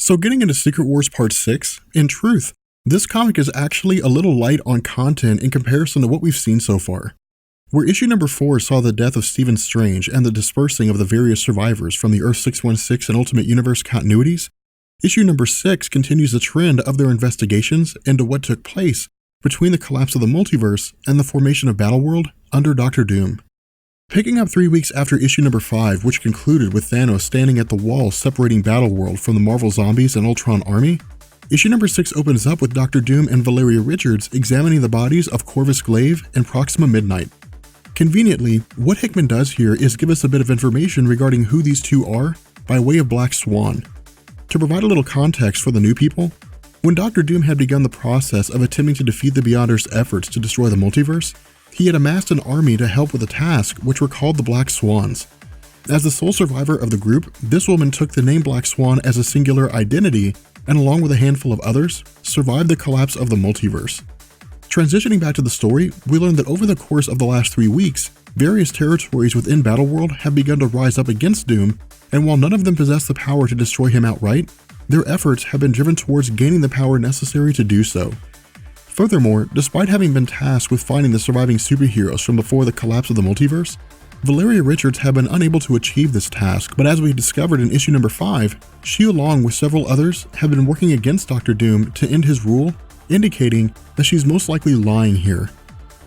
So getting into Secret Wars Part 6, in truth, this comic is actually a little light on content in comparison to what we've seen so far. Where issue number 4 saw the death of Stephen Strange and the dispersing of the various survivors from the Earth 616 and Ultimate Universe continuities, issue number 6 continues the trend of their investigations into what took place between the collapse of the multiverse and the formation of Battleworld under Doctor Doom. Picking up 3 weeks after issue number 5, which concluded with Thanos standing at the wall separating Battleworld from the Marvel Zombies and Ultron army, issue number 6 opens up with Doctor Doom and Valeria Richards examining the bodies of Corvus Glaive and Proxima Midnight. Conveniently, what Hickman does here is give us a bit of information regarding who these two are by way of Black Swan. To provide a little context for the new people, when Doctor Doom had begun the process of attempting to defeat the Beyonders' efforts to destroy the multiverse, he had amassed an army to help with the task, which were called the Black Swans. As the sole survivor of the group, this woman took the name Black Swan as a singular identity and, along with a handful of others, survived the collapse of the multiverse. Transitioning back to the story, we learned that over the course of the last 3 weeks, various territories within Battleworld have begun to rise up against Doom, and while none of them possess the power to destroy him outright, their efforts have been driven towards gaining the power necessary to do so. Furthermore, despite having been tasked with finding the surviving superheroes from before the collapse of the multiverse, Valeria Richards had been unable to achieve this task, but as we discovered in issue number 5, she along with several others have been working against Doctor Doom to end his rule, indicating that she's most likely lying here.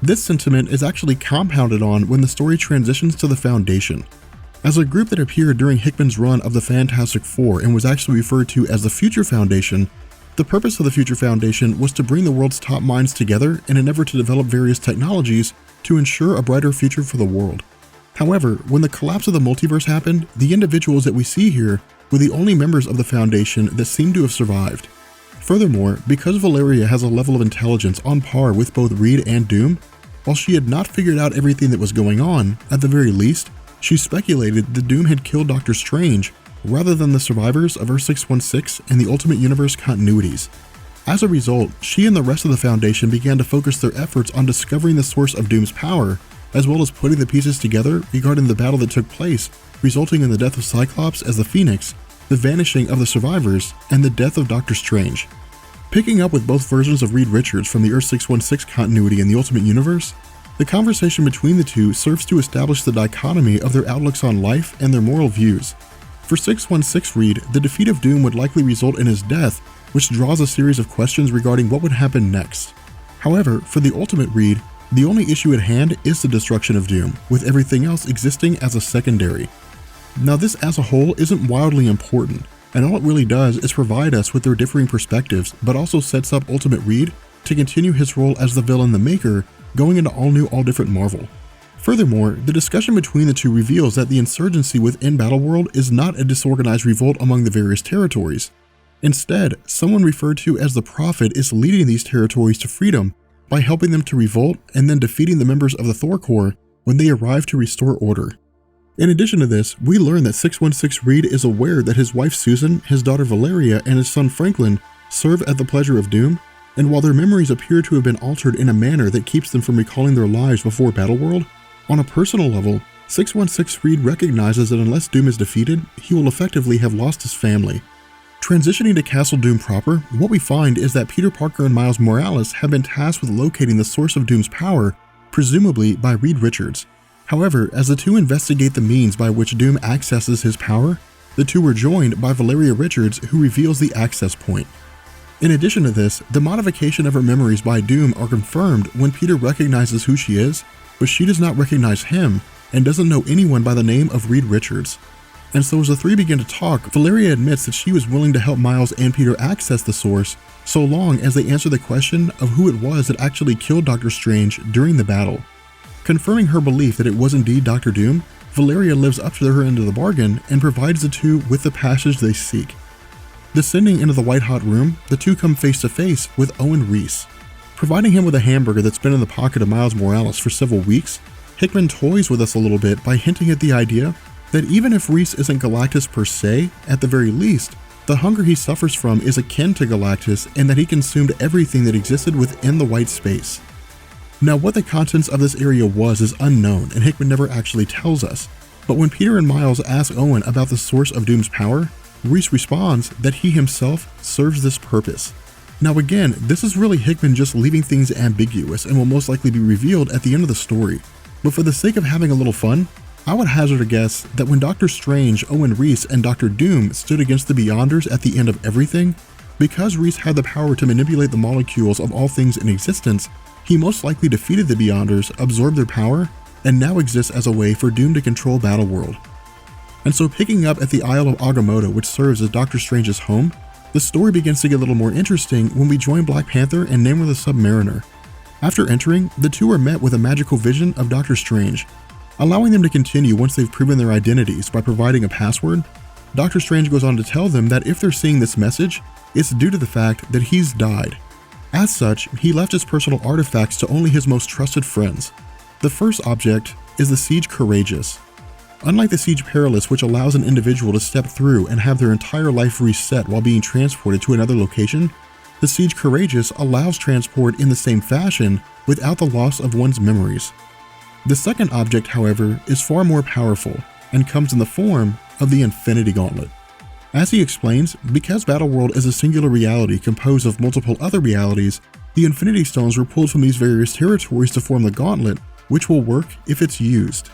This sentiment is actually compounded on when the story transitions to the Foundation. As a group that appeared during Hickman's run of the Fantastic Four and was actually referred to as the Future Foundation, the purpose of the Future Foundation was to bring the world's top minds together in an effort to develop various technologies to ensure a brighter future for the world. However, when the collapse of the multiverse happened, the individuals that we see here were the only members of the Foundation that seem to have survived. Furthermore, because Valeria has a level of intelligence on par with both Reed and Doom, while she had not figured out everything that was going on, at the very least, she speculated that Doom had killed Doctor Strange rather than the survivors of Earth 616 and the Ultimate Universe continuities. As a result, she and the rest of the Foundation began to focus their efforts on discovering the source of Doom's power, as well as putting the pieces together regarding the battle that took place, resulting in the death of Cyclops as the Phoenix, the vanishing of the survivors, and the death of Doctor Strange. Picking up with both versions of Reed Richards from the Earth 616 continuity and the Ultimate Universe, the conversation between the two serves to establish the dichotomy of their outlooks on life and their moral views. For 616 Reed, the defeat of Doom would likely result in his death, which draws a series of questions regarding what would happen next. However, for the Ultimate Reed, the only issue at hand is the destruction of Doom, with everything else existing as a secondary. Now this as a whole isn't wildly important, and all it really does is provide us with their differing perspectives, but also sets up Ultimate Reed to continue his role as the villain the Maker, going into all new, all different Marvel. Furthermore, the discussion between the two reveals that the insurgency within Battleworld is not a disorganized revolt among the various territories. Instead, someone referred to as the Prophet is leading these territories to freedom by helping them to revolt and then defeating the members of the Thor Corps when they arrive to restore order. In addition to this, we learn that 616 Reed is aware that his wife Susan, his daughter Valeria, and his son Franklin serve at the pleasure of Doom, and while their memories appear to have been altered in a manner that keeps them from recalling their lives before Battleworld, on a personal level, 616 Reed recognizes that unless Doom is defeated, he will effectively have lost his family. Transitioning to Castle Doom proper, what we find is that Peter Parker and Miles Morales have been tasked with locating the source of Doom's power, presumably by Reed Richards. However, as the two investigate the means by which Doom accesses his power, the two are joined by Valeria Richards, who reveals the access point. In addition to this, the modification of her memories by Doom are confirmed when Peter recognizes who she is, but she does not recognize him and doesn't know anyone by the name of Reed Richards. And so as the three begin to talk, Valeria admits that she was willing to help Miles and Peter access the source, so long as they answer the question of who it was that actually killed Doctor Strange during the battle. Confirming her belief that it was indeed Doctor Doom, Valeria lives up to her end of the bargain and provides the two with the passage they seek. Descending into the white-hot room, the two come face to face with Owen Reese. Providing him with a hamburger that's been in the pocket of Miles Morales for several weeks, Hickman toys with us a little bit by hinting at the idea that even if Reese isn't Galactus per se, at the very least, the hunger he suffers from is akin to Galactus and that he consumed everything that existed within the white space. Now, what the contents of this area was is unknown, and Hickman never actually tells us, but when Peter and Miles ask Owen about the source of Doom's power, Reese responds that he himself serves this purpose. Now again, this is really Hickman just leaving things ambiguous and will most likely be revealed at the end of the story. But for the sake of having a little fun, I would hazard a guess that when Doctor Strange, Owen Reese, and Doctor Doom stood against the Beyonders at the end of everything, because Reese had the power to manipulate the molecules of all things in existence, he most likely defeated the Beyonders, absorbed their power, and now exists as a way for Doom to control Battleworld. And so picking up at the Isle of Agamotto, which serves as Doctor Strange's home, the story begins to get a little more interesting when we join Black Panther and Namor the Submariner. After entering, the two are met with a magical vision of Doctor Strange, allowing them to continue once they've proven their identities by providing a password. Doctor Strange goes on to tell them that if they're seeing this message, it's due to the fact that he's died. As such, he left his personal artifacts to only his most trusted friends. The first object is the Siege Courageous. Unlike the Siege Perilous, which allows an individual to step through and have their entire life reset while being transported to another location, the Siege Courageous allows transport in the same fashion without the loss of one's memories. The second object, however, is far more powerful and comes in the form of the Infinity Gauntlet. As he explains, because Battleworld is a singular reality composed of multiple other realities, the Infinity Stones were pulled from these various territories to form the Gauntlet, which will work if it's used.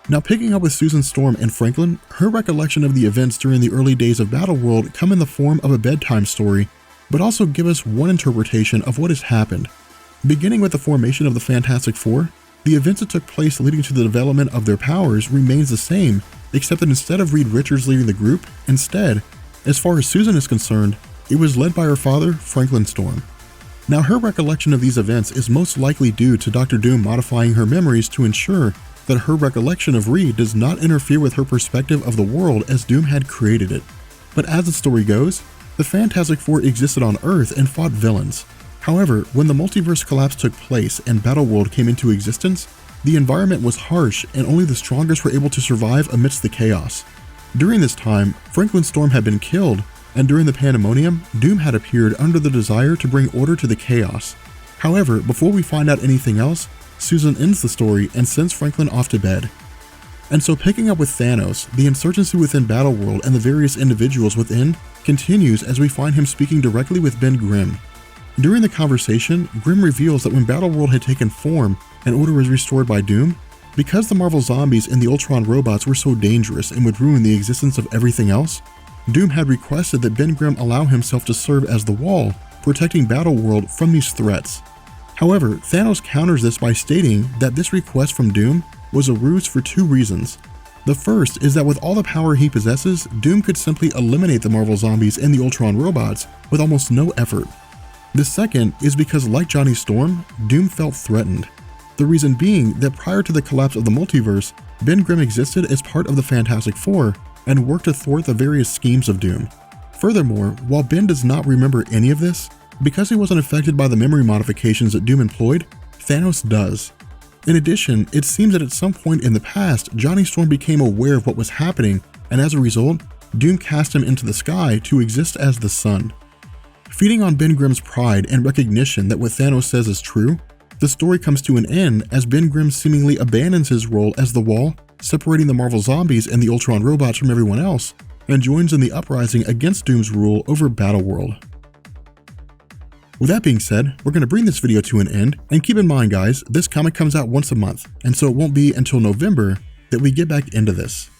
Now picking up with Susan Storm and Franklin, her recollection of the events during the early days of Battleworld come in the form of a bedtime story, but also give us one interpretation of what has happened. Beginning with the formation of the Fantastic Four, the events that took place leading to the development of their powers remains the same, except that instead of Reed Richards leading the group, instead, as far as Susan is concerned, it was led by her father, Franklin Storm. Now her recollection of these events is most likely due to Dr. Doom modifying her memories to ensure that her recollection of Reed does not interfere with her perspective of the world as Doom had created it. But as the story goes, the Fantastic Four existed on Earth and fought villains. However, when the multiverse collapse took place and Battleworld came into existence, the environment was harsh and only the strongest were able to survive amidst the chaos. During this time, Franklin Storm had been killed, and during the pandemonium, Doom had appeared under the desire to bring order to the chaos. However, before we find out anything else, Susan ends the story and sends Franklin off to bed. And so picking up with Thanos, the insurgency within Battleworld and the various individuals within continues as we find him speaking directly with Ben Grimm. During the conversation, Grimm reveals that when Battleworld had taken form and order was restored by Doom, because the Marvel zombies and the Ultron robots were so dangerous and would ruin the existence of everything else, Doom had requested that Ben Grimm allow himself to serve as the wall, protecting Battleworld from these threats. However, Thanos counters this by stating that this request from Doom was a ruse for two reasons. The first is that with all the power he possesses, Doom could simply eliminate the Marvel zombies and the Ultron robots with almost no effort. The second is because, like Johnny Storm, Doom felt threatened. The reason being that prior to the collapse of the multiverse, Ben Grimm existed as part of the Fantastic Four and worked to thwart the various schemes of Doom. Furthermore, while Ben does not remember any of this, because he wasn't affected by the memory modifications that Doom employed, Thanos does. In addition, it seems that at some point in the past, Johnny Storm became aware of what was happening, and as a result, Doom cast him into the sky to exist as the sun. Feeding on Ben Grimm's pride and recognition that what Thanos says is true, the story comes to an end as Ben Grimm seemingly abandons his role as the wall, separating the Marvel zombies and the Ultron robots from everyone else, and joins in the uprising against Doom's rule over Battleworld. With that being said, we're going to bring this video to an end, and keep in mind guys, this comic comes out once a month, and so it won't be until November that we get back into this.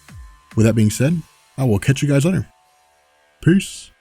With that being said, I will catch you guys later. Peace.